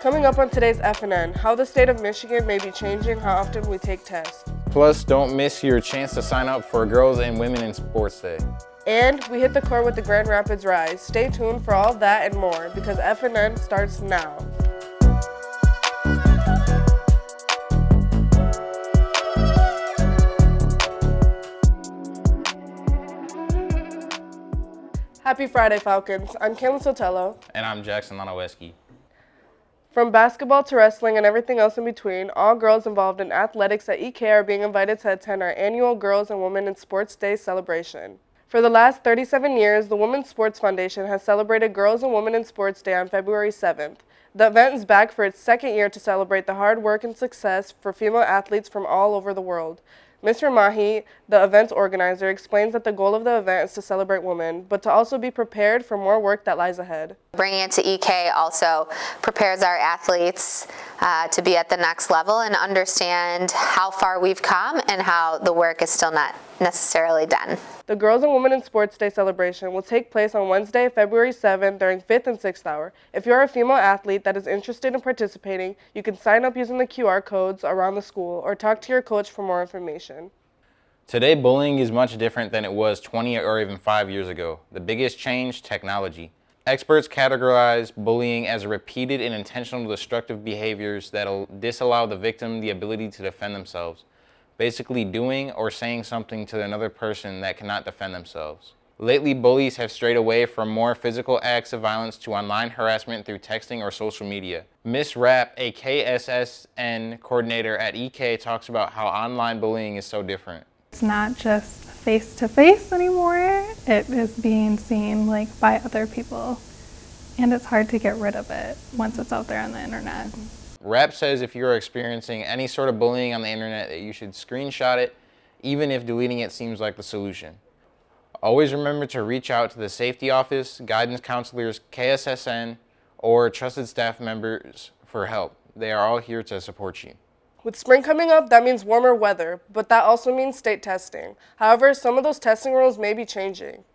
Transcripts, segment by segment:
Coming up on today's FNN, how the state of Michigan may be changing how often we take tests. Plus, don't miss your chance to sign up for Girls and Women in Sports Day. And we hit the core with the Grand Rapids Rise. Stay tuned for all that and more because FNN starts now. Happy Friday, Falcons. I'm Kayla Sotelo. And I'm Jackson Lanoweski. From basketball to wrestling and everything else in between, all girls involved in athletics at EK are being invited to attend our annual Girls and Women in Sports Day celebration. For the last 37 years, the Women's Sports Foundation has celebrated Girls and Women in Sports Day on February 7th. The event is back for its second year to celebrate the hard work and success for female athletes from all over the world. Mr. Mahi, the event's organizer, explains that the goal of the event is to celebrate women, but to also be prepared for more work that lies ahead. Bringing it to EK also prepares our athletes to be at the next level and understand how far we've come and how the work is still not necessarily done. The Girls and Women in Sports Day celebration will take place on Wednesday, February 7th during 5th and 6th hour. If you're a female athlete that is interested in participating, you can sign up using the QR codes around the school or talk to your coach for more information. Today, bullying is much different than it was 20 or even 5 years ago. The biggest change, technology. Experts categorize bullying as repeated and intentional destructive behaviors that disallow the victim the ability to defend themselves. Basically doing or saying something to another person that cannot defend themselves. Lately, bullies have strayed away from more physical acts of violence to online harassment through texting or social media. Miss Rapp, a KSSN coordinator at EK, talks about how online bullying is so different. It's not just face-to-face anymore. It is being seen by other people, and it's hard to get rid of it once it's out there on the internet. Rapp says if you're experiencing any sort of bullying on the internet that you should screenshot it, even if deleting it seems like the solution. Always remember to reach out to the safety office, guidance counselors, KSSN, or trusted staff members for help. They are all here to support you. With spring coming up, that means warmer weather, but that also means state testing. However, some of those testing rules may be changing.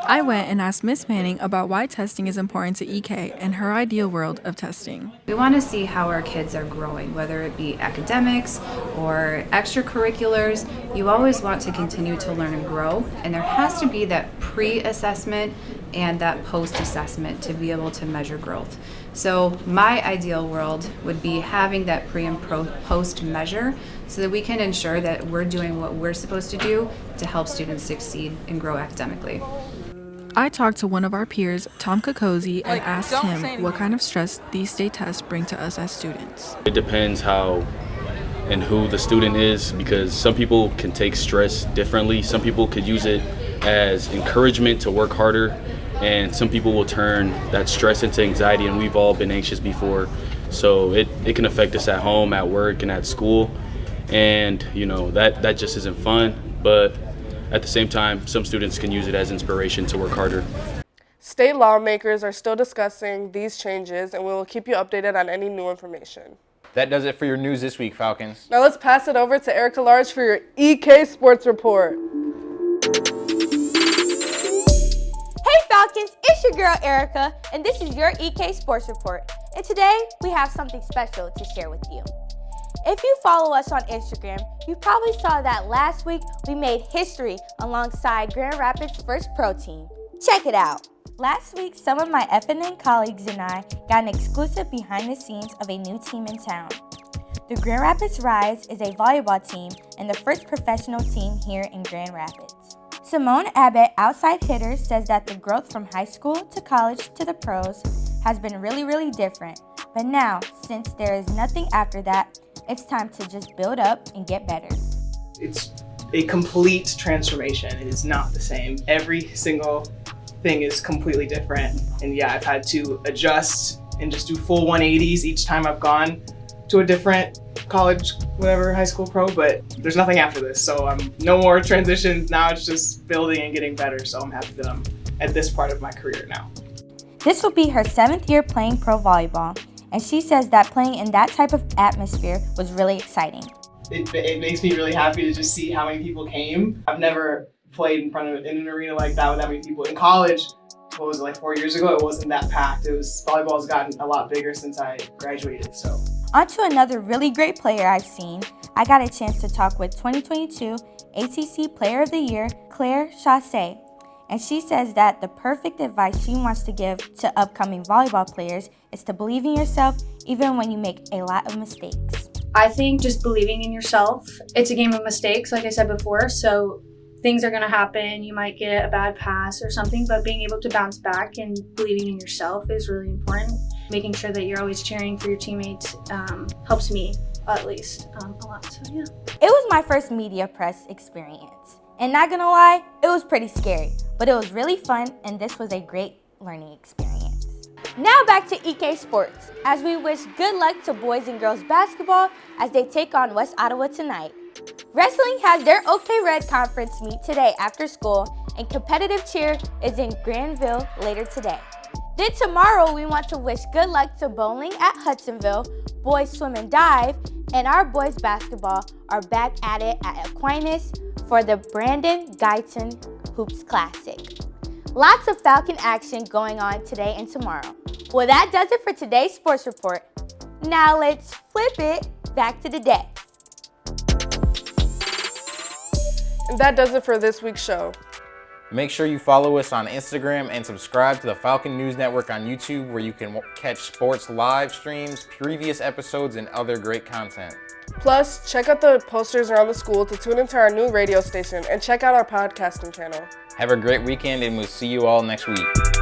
I went and asked Miss Manning about why testing is important to EK and her ideal world of testing. We want to see how our kids are growing, whether it be academics or extracurriculars. You always want to continue to learn and grow, and there has to be that pre-assessment and that post-assessment to be able to measure growth. So my ideal world would be having that pre and post measure so that we can ensure that we're doing what we're supposed to do to help students succeed and grow academically. I talked to one of our peers, Tom Kokosi, and asked him what kind of stress these state tests bring to us as students. It depends how and who the student is, because some people can take stress differently. Some people could use it as encouragement to work harder, and some people will turn that stress into anxiety, and we've all been anxious before. So it can affect us at home, at work, and at school. And that just isn't fun. But at the same time, some students can use it as inspiration to work harder. State lawmakers are still discussing these changes, and we will keep you updated on any new information. That does it for your news this week, Falcons. Now let's pass it over to Erica Large for your EK Sports Report. Hey Falcons, it's your girl Erica, and this is your EK Sports Report. And today, we have something special to share with you. If you follow us on Instagram, you probably saw that last week we made history alongside Grand Rapids' first pro team. Check it out. Last week, some of my FNN colleagues and I got an exclusive behind the scenes of a new team in town. The Grand Rapids Rise is a volleyball team and the first professional team here in Grand Rapids. Simone Abbott, outside hitter, says that the growth from high school to college to the pros has been really different. But now, since there is nothing after that, it's time to just build up and get better. It's a complete transformation. It is not the same. Every single thing is completely different. And yeah, I've had to adjust and just do full 180s each time I've gone to a different college, whatever, high school pro, but there's nothing after this. So no more transitions. Now it's just building and getting better. So I'm happy that I'm at this part of my career now. This will be her 7th year playing pro volleyball, and she says that playing in that type of atmosphere was really exciting. It makes me really happy to just see how many people came. I've never played in front of in an arena like that with that many people. In college, what was it, like 4 years ago, it wasn't that packed. Volleyball's gotten a lot bigger since I graduated, so. On to another really great player I've seen. I got a chance to talk with 2022 ACC Player of the Year, Claire Chassé. And she says that the perfect advice she wants to give to upcoming volleyball players is to believe in yourself even when you make a lot of mistakes. I think just believing in yourself. It's a game of mistakes, like I said before, so things are going to happen. You might get a bad pass or something, but being able to bounce back and believing in yourself is really important. Making sure that you're always cheering for your teammates helps me at least a lot, so yeah. It was my first media press experience. And not gonna lie, it was pretty scary, but it was really fun and this was a great learning experience. Now back to EK Sports, as we wish good luck to boys and girls basketball as they take on West Ottawa tonight. Wrestling has their OK Red Conference meet today after school, and competitive cheer is in Granville later today. Then tomorrow we want to wish good luck to bowling at Hudsonville, boys swim and dive, and our boys basketball are back at it at Aquinas for the Brandon Guyton Hoops Classic. Lots of Falcon action going on today and tomorrow. Well, that does it for today's sports report. Now let's flip it back to the day. And that does it for this week's show. Make sure you follow us on Instagram and subscribe to the Falcon News Network on YouTube, where you can catch sports live streams, previous episodes, and other great content. Plus, check out the posters around the school to tune into our new radio station and check out our podcasting channel. Have a great weekend, and we'll see you all next week.